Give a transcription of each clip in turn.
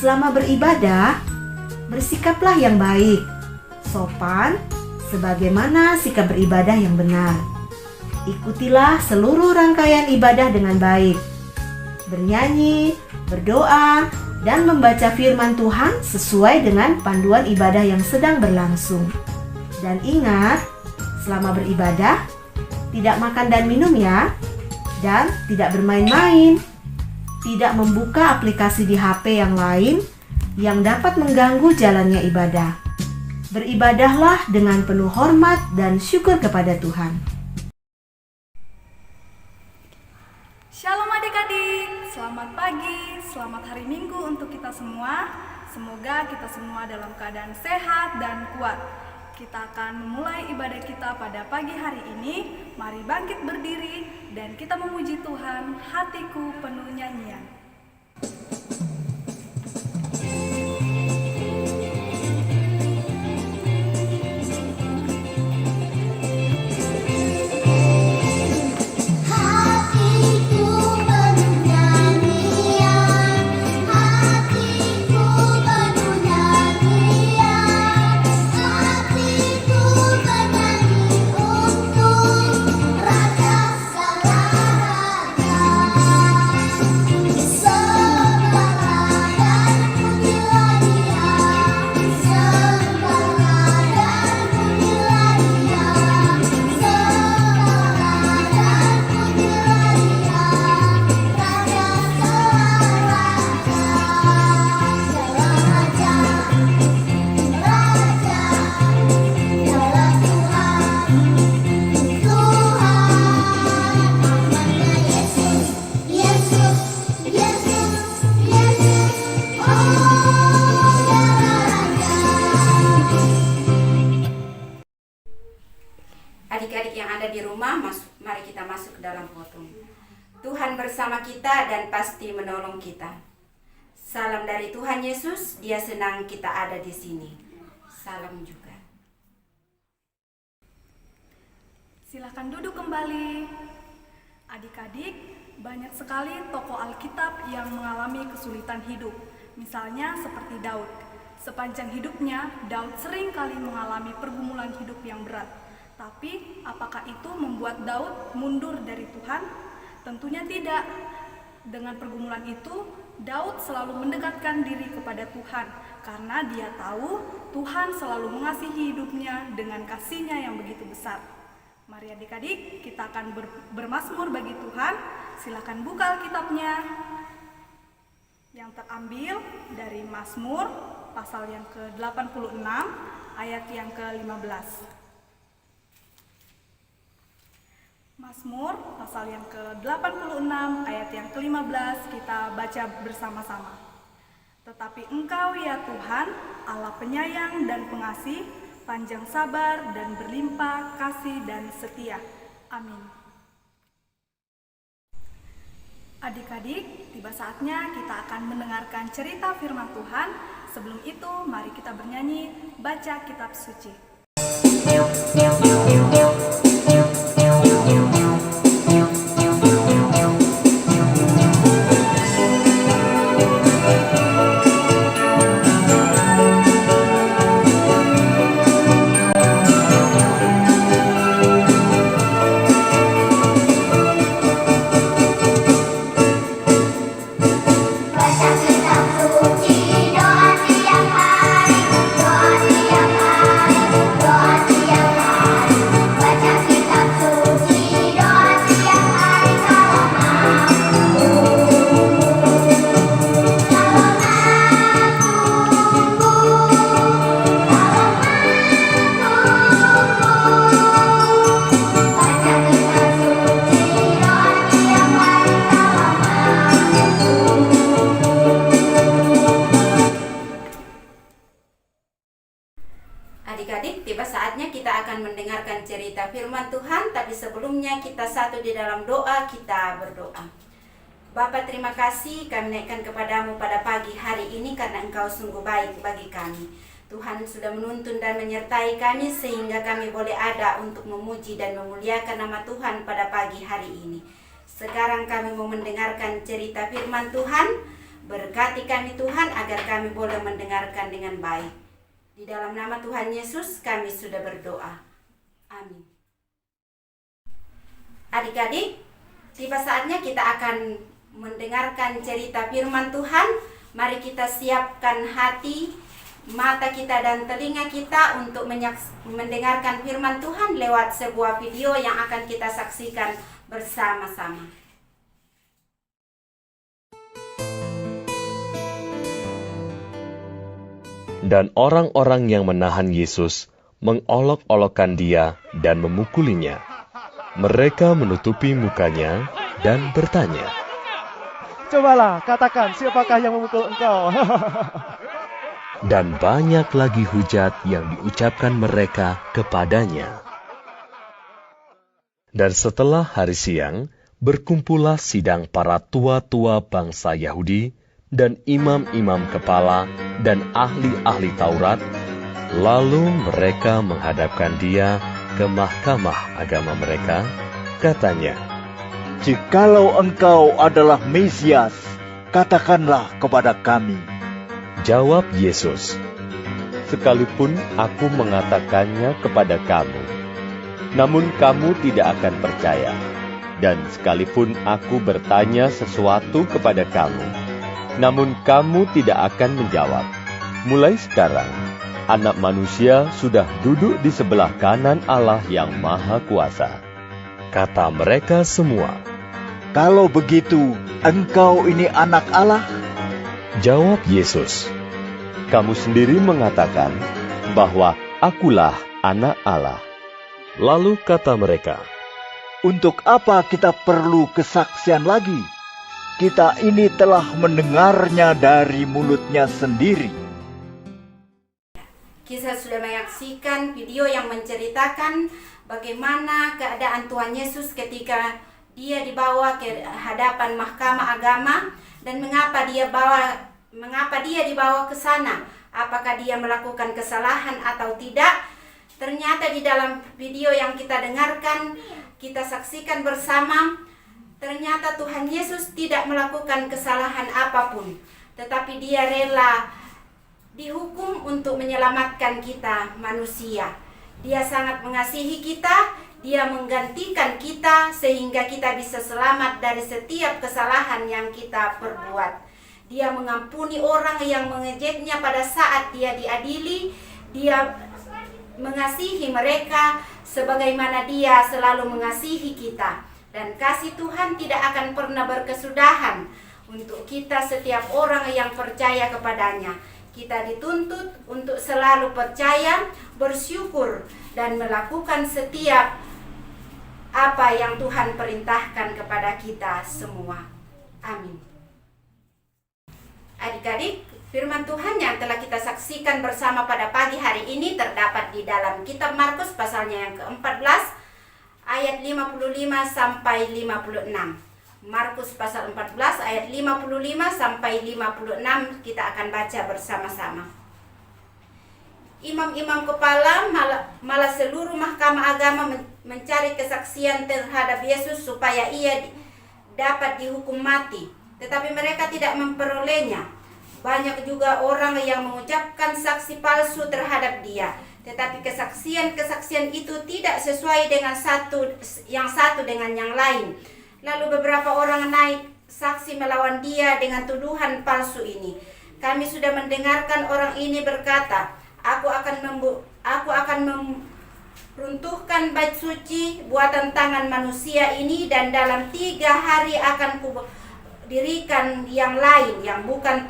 Selama beribadah, bersikaplah yang baik, sopan, sebagaimana sikap beribadah yang benar. Ikutilah seluruh rangkaian ibadah dengan baik, bernyanyi, berdoa, dan membaca firman Tuhan sesuai dengan panduan ibadah yang sedang berlangsung. Dan ingat, selama beribadah, tidak makan dan minum ya, dan tidak bermain-main, tidak membuka aplikasi di HP yang lain yang dapat mengganggu jalannya ibadah. Beribadahlah dengan penuh hormat dan syukur kepada Tuhan. Shalom adik-adik, selamat pagi, selamat hari Minggu untuk kita semua. Semoga kita semua dalam keadaan sehat dan kuat. Kita akan memulai ibadah kita pada pagi hari ini. Mari bangkit berdiri dan kita memuji Tuhan, hatiku penuh nyanyian. Adik-adik yang ada di rumah, mari kita masuk ke dalam potong. Tuhan bersama kita dan pasti menolong kita. Salam dari Tuhan Yesus, Dia senang kita ada di sini. Salam juga. Silakan duduk kembali. Adik-adik, banyak sekali tokoh Alkitab yang mengalami kesulitan hidup. Misalnya seperti Daud. Sepanjang hidupnya, Daud sering kali mengalami pergumulan hidup yang berat. Tapi apakah itu membuat Daud mundur dari Tuhan? Tentunya tidak. Dengan pergumulan itu, Daud selalu mendekatkan diri kepada Tuhan karena dia tahu Tuhan selalu mengasihi hidupnya dengan kasih-Nya yang begitu besar. Mari adik-adik, kita akan bermazmur bagi Tuhan. Silakan buka Alkitabnya. Yang terambil dari Mazmur pasal yang ke-86 ayat yang ke-15. Mazmur pasal yang ke-86 ayat yang ke-15 kita baca bersama-sama. Tetapi Engkau ya Tuhan, Allah penyayang dan pengasih, panjang sabar dan berlimpah kasih dan setia. Amin. Adik-adik, tiba saatnya kita akan mendengarkan cerita firman Tuhan. Sebelum itu, mari kita bernyanyi baca kitab suci. Adik-adik, tiba saatnya kita akan mendengarkan cerita firman Tuhan, tapi sebelumnya kita satu di dalam doa, kita berdoa. Bapa, terima kasih kami naikkan kepadamu pada pagi hari ini karena Engkau sungguh baik bagi kami. Tuhan sudah menuntun dan menyertai kami sehingga kami boleh ada untuk memuji dan memuliakan nama Tuhan pada pagi hari ini. Sekarang kami mau mendengarkan cerita firman Tuhan. Berkati kami Tuhan agar kami boleh mendengarkan dengan baik. Di dalam nama Tuhan Yesus kami sudah berdoa. Amin. Adik-adik, tiba saatnya kita akan mendengarkan cerita firman Tuhan. Mari kita siapkan hati, mata kita dan telinga kita untuk mendengarkan firman Tuhan lewat sebuah video yang akan kita saksikan bersama-sama. Dan orang-orang yang menahan Yesus mengolok-olokkan dia dan memukulinya. Mereka menutupi mukanya dan bertanya, "Cobalah katakan, siapakah yang memukul engkau?" Dan banyak lagi hujat yang diucapkan mereka kepadanya. Dan setelah hari siang, berkumpullah sidang para tua-tua bangsa Yahudi dan imam-imam kepala dan ahli-ahli Taurat. Lalu mereka menghadapkan dia ke mahkamah agama mereka. Katanya, "Jikalau engkau adalah Mesias, katakanlah kepada kami." Jawab Yesus, "Sekalipun aku mengatakannya kepada kamu, namun kamu tidak akan percaya. Dan sekalipun aku bertanya sesuatu kepada kamu, namun kamu tidak akan menjawab. Mulai sekarang, Anak Manusia sudah duduk di sebelah kanan Allah yang Maha Kuasa." Kata mereka semua, "Kalau begitu, engkau ini anak Allah?" Jawab Yesus, "Kamu sendiri mengatakan bahwa akulah anak Allah." Lalu kata mereka, "Untuk apa kita perlu kesaksian lagi? Kita ini telah mendengarnya dari mulutnya sendiri." Kita sudah menyaksikan video yang menceritakan bagaimana keadaan Tuhan Yesus ketika dia dibawa ke hadapan mahkamah agama dan mengapa dia dibawa ke sana. Apakah dia melakukan kesalahan atau tidak? Ternyata di dalam video yang kita dengarkan, kita saksikan bersama, ternyata Tuhan Yesus tidak melakukan kesalahan apapun, tetapi dia rela dihukum untuk menyelamatkan kita manusia. Dia sangat mengasihi kita, dia menggantikan kita sehingga kita bisa selamat dari setiap kesalahan yang kita perbuat. Dia mengampuni orang yang mengejeknya pada saat dia diadili. Dia mengasihi mereka sebagaimana dia selalu mengasihi kita. Dan kasih Tuhan tidak akan pernah berkesudahan untuk kita setiap orang yang percaya kepadanya. Kita dituntut untuk selalu percaya, bersyukur, dan melakukan setiap apa yang Tuhan perintahkan kepada kita semua. Amin. Adik-adik, firman Tuhan yang telah kita saksikan bersama pada pagi hari ini terdapat di dalam kitab Markus pasalnya yang ke-14 ayat 55 sampai 56. Markus pasal 14 ayat 55 sampai 56 kita akan baca bersama-sama. Imam-imam kepala malah seluruh mahkamah agama mencari kesaksian terhadap Yesus supaya ia dapat dihukum mati, tetapi mereka tidak memperolehnya. Banyak juga orang yang mengucapkan saksi palsu terhadap dia, tetapi kesaksian itu tidak sesuai dengan satu dengan yang lain. Lalu beberapa orang naik saksi melawan dia dengan tuduhan palsu ini. Kami sudah mendengarkan orang ini berkata, Aku akan meruntuhkan bait suci buatan tangan manusia ini, dan dalam 3 hari akan dirikan yang lain yang bukan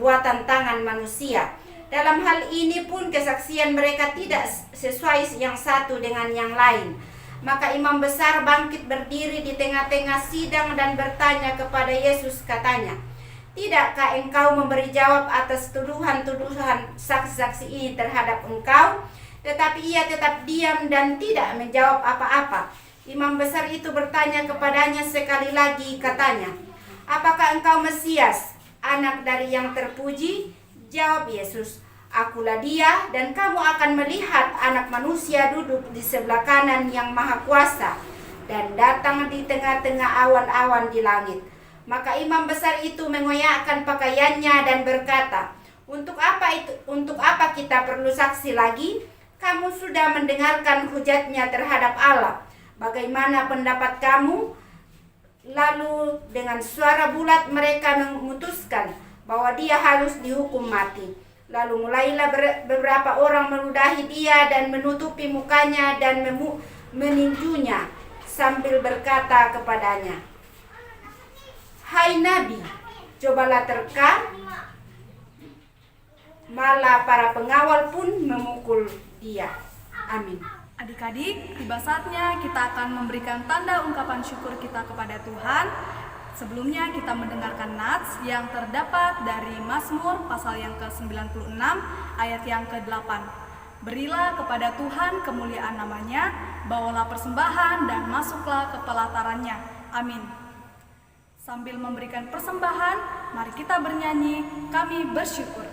buatan tangan manusia. Dalam hal ini pun kesaksian mereka tidak sesuai yang satu dengan yang lain. Maka imam besar bangkit berdiri di tengah-tengah sidang dan bertanya kepada Yesus, katanya, "Tidakkah engkau memberi jawab atas tuduhan-tuduhan saksi-saksi ini terhadap engkau?" Tetapi ia tetap diam dan tidak menjawab apa-apa. Imam besar itu bertanya kepadanya sekali lagi, katanya, "Apakah engkau Mesias, anak dari yang terpuji?" Jawab Yesus, "Akulah dia, dan kamu akan melihat Anak Manusia duduk di sebelah kanan yang Maha Kuasa dan datang di tengah-tengah awan-awan di langit." Maka imam besar itu mengoyakkan pakaiannya dan berkata, untuk apa kita perlu saksi lagi? Kamu sudah mendengarkan hujatnya terhadap Allah. Bagaimana pendapat kamu? Lalu dengan suara bulat mereka memutuskan bahwa dia harus dihukum mati. Lalu mulailah beberapa orang meludahi dia dan menutupi mukanya dan meninjunya sambil berkata kepadanya, "Hai Nabi, cobalah terka." Malah para pengawal pun memukul dia. Amin. Adik-adik, tiba saatnya kita akan memberikan tanda ungkapan syukur kita kepada Tuhan. Sebelumnya kita mendengarkan nats yang terdapat dari Mazmur pasal yang ke-96 ayat yang ke-8. Berilah kepada Tuhan kemuliaan namanya, bawalah persembahan dan masuklah ke pelatarannya. Amin. Sambil memberikan persembahan, mari kita bernyanyi, kami bersyukur.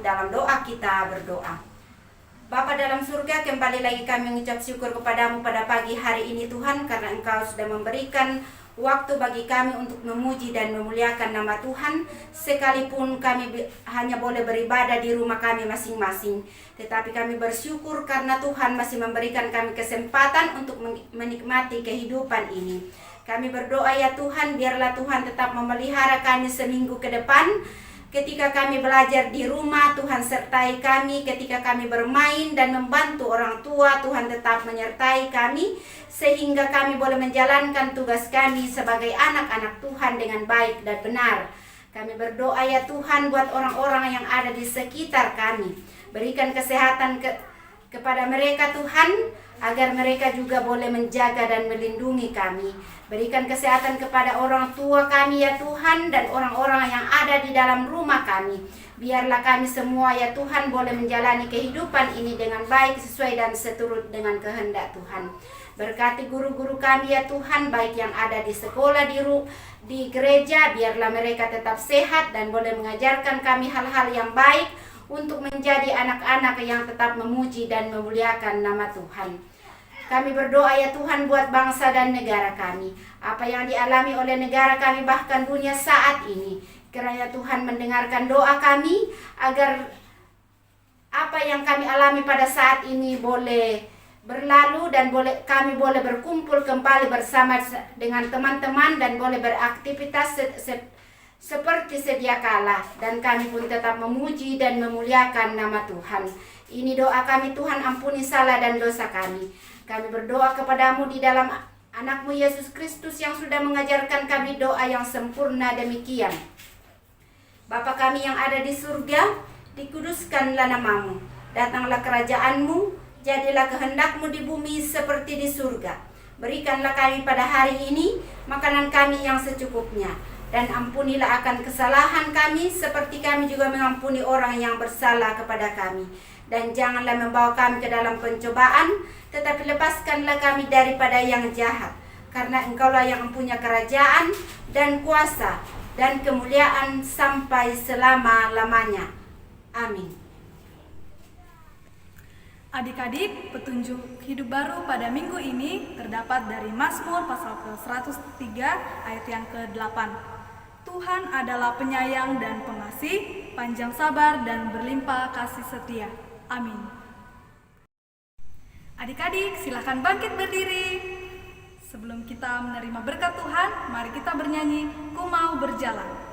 Dalam doa kita berdoa. Bapa dalam surga, kembali lagi kami mengucap syukur kepadamu pada pagi hari ini Tuhan, karena Engkau sudah memberikan waktu bagi kami untuk memuji dan memuliakan nama Tuhan. Sekalipun kami hanya boleh beribadah di rumah kami masing-masing, tetapi kami bersyukur karena Tuhan masih memberikan kami kesempatan untuk menikmati kehidupan ini. Kami berdoa ya Tuhan, biarlah Tuhan tetap memelihara kami seminggu ke depan. Ketika kami belajar di rumah, Tuhan sertai kami. Ketika kami bermain dan membantu orang tua, Tuhan tetap menyertai kami, sehingga kami boleh menjalankan tugas kami sebagai anak-anak Tuhan dengan baik dan benar. Kami berdoa ya Tuhan buat orang-orang yang ada di sekitar kami. Berikan kesehatan kepada mereka Tuhan, agar mereka juga boleh menjaga dan melindungi kami. Berikan kesehatan kepada orang tua kami ya Tuhan, dan orang-orang yang ada di dalam rumah kami. Biarlah kami semua ya Tuhan boleh menjalani kehidupan ini dengan baik, sesuai dan seturut dengan kehendak Tuhan. Berkati guru-guru kami ya Tuhan, baik yang ada di sekolah, di gereja. Biarlah mereka tetap sehat dan boleh mengajarkan kami hal-hal yang baik, untuk menjadi anak-anak yang tetap memuji dan memuliakan nama Tuhan. Kami berdoa ya Tuhan buat bangsa dan negara kami. Apa yang dialami oleh negara kami, bahkan dunia saat ini, kiranya Tuhan mendengarkan doa kami, agar apa yang kami alami pada saat ini boleh berlalu, dan kami boleh berkumpul kembali bersama dengan teman-teman, dan boleh beraktivitas seperti sedia kala, dan kami pun tetap memuji dan memuliakan nama Tuhan. Ini doa kami Tuhan, ampuni salah dan dosa kami. Kami berdoa kepadamu di dalam anakmu Yesus Kristus yang sudah mengajarkan kami doa yang sempurna demikian. Bapa kami yang ada di surga, dikuduskanlah namamu, datanglah kerajaanmu, jadilah kehendakmu di bumi seperti di surga. Berikanlah kami pada hari ini makanan kami yang secukupnya, dan ampunilah akan kesalahan kami seperti kami juga mengampuni orang yang bersalah kepada kami. Dan janganlah membawa kami ke dalam pencobaan, tetapi lepaskanlah kami daripada yang jahat. Karena Engkaulah yang mempunyai kerajaan dan kuasa dan kemuliaan sampai selama-lamanya. Amin. Adik-adik, petunjuk hidup baru pada minggu ini terdapat dari Mazmur pasal ke-103 ayat yang ke-8. Tuhan adalah penyayang dan pengasih, panjang sabar dan berlimpah kasih setia. Amin. Adik-adik, silakan bangkit berdiri. Sebelum kita menerima berkat Tuhan, mari kita bernyanyi, Ku Mau Berjalan.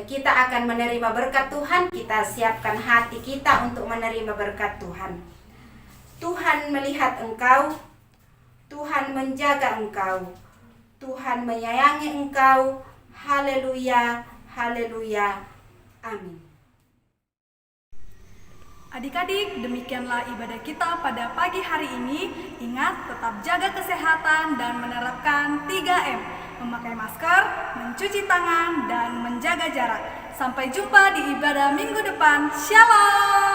Kita akan menerima berkat Tuhan. Kita siapkan hati kita untuk menerima berkat Tuhan. Tuhan melihat engkau, Tuhan menjaga engkau, Tuhan menyayangi engkau. Haleluya, haleluya, amin. Adik-adik, demikianlah ibadah kita pada pagi hari ini. Ingat, tetap jaga kesehatan dan menerapkan 3M. Memakai masker, mencuci tangan, dan menjaga jarak. Sampai jumpa di ibadah minggu depan. Shalom!